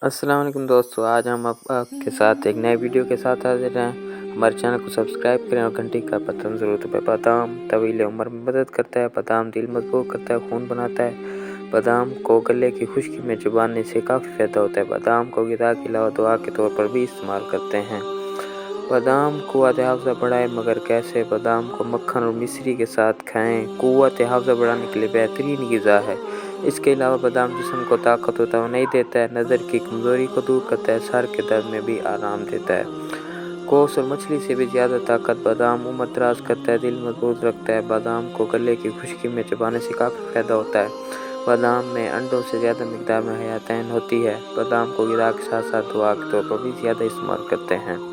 अस्सलाम वालेकुम दोस्तों, आज हम आपके साथ एक नए वीडियो के साथ हाजिर हैं। हमारे चैनल को सब्सक्राइब करें और घंटी का बटन ज़रूर दबाएं। बादाम तवील उम्र में मदद करता है। बादाम दिल मजबूत करता है, खून बनाता है। बादाम को गले की खुश्की में चबाने से काफ़ी फ़ायदा होता है। बादाम को ग़िज़ा के अलावा दवा के तौर पर भी इस्तेमाल करते हैं। बादाम क़ुव्वत हाफ़ज़ा बढ़ाए, मगर कैसे? बादाम को मक्खन और मिश्री के साथ खाएं। क़ुव्वत हाफ़ज़ा बढ़ाने के लिए बेहतरीन ग़िज़ा है। इसके अलावा बादाम जिस्म को ताकत व तवानाई देता है, नज़र की कमज़ोरी को दूर करता है, सर के दर्द में भी आराम देता है। गोश्त और मछली से भी ज़्यादा ताकत। बादाम उम्र दराज करता है, दिल मजबूत रखता है। बादाम को गले की खुश्की में चबाने से काफ़ी फ़ायदा होता है। बादाम में अंडों से ज़्यादा मिकदार में हयातीन होती है। बादाम को ग़िज़ा के साथ साथ दवा के तौर पर भी ज़्यादा इस्तेमाल करते हैं।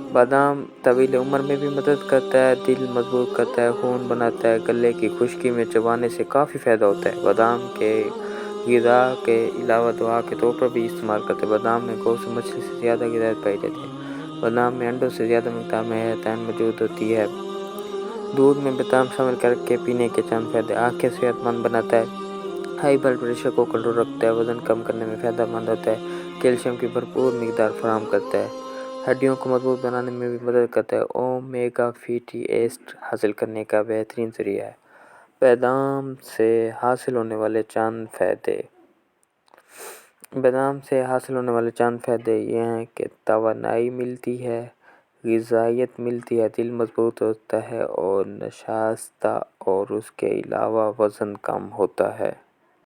बादाम तवील उम्र में भी मदद करता है, दिल मजबूत करता है, खून बनाता है, गले की खुश्की में चबाने से काफ़ी फ़ायदा होता है। बादाम के ग़िज़ा के अलावा दवा के तौर पर भी इस्तेमाल करते हैं। बादाम में गोश्त और मछली से ज़्यादा ग़िज़ायत पाई जाती है। बादाम में अंडों से ज़्यादा मिकदार में हयातीन मौजूद होती है। दूध में बादाम शामिल करके पीने के चंद फ़ायदे: आँखें सेहतमंद बनाता है, हाई ब्लड प्रेशर को कंट्रोल रखता है, वज़न कम करने में फ़ायदेमंद होता है, कैल्शियम की भरपूर मिकदार फराहम करता है, हड्डियों को मजबूत बनाने में भी मदद करता है, ओमेगा फैटी एसिड हासिल करने का बेहतरीन ज़रिया है। बादाम से हासिल होने वाले चंद फ़ायदे। बादाम से हासिल होने वाले चंद फ़ायदे ये हैं कि तवानाई मिलती है, ग़िज़ायत मिलती है, दिल मजबूत होता है और नशास्ता, और उसके अलावा वज़न कम होता है।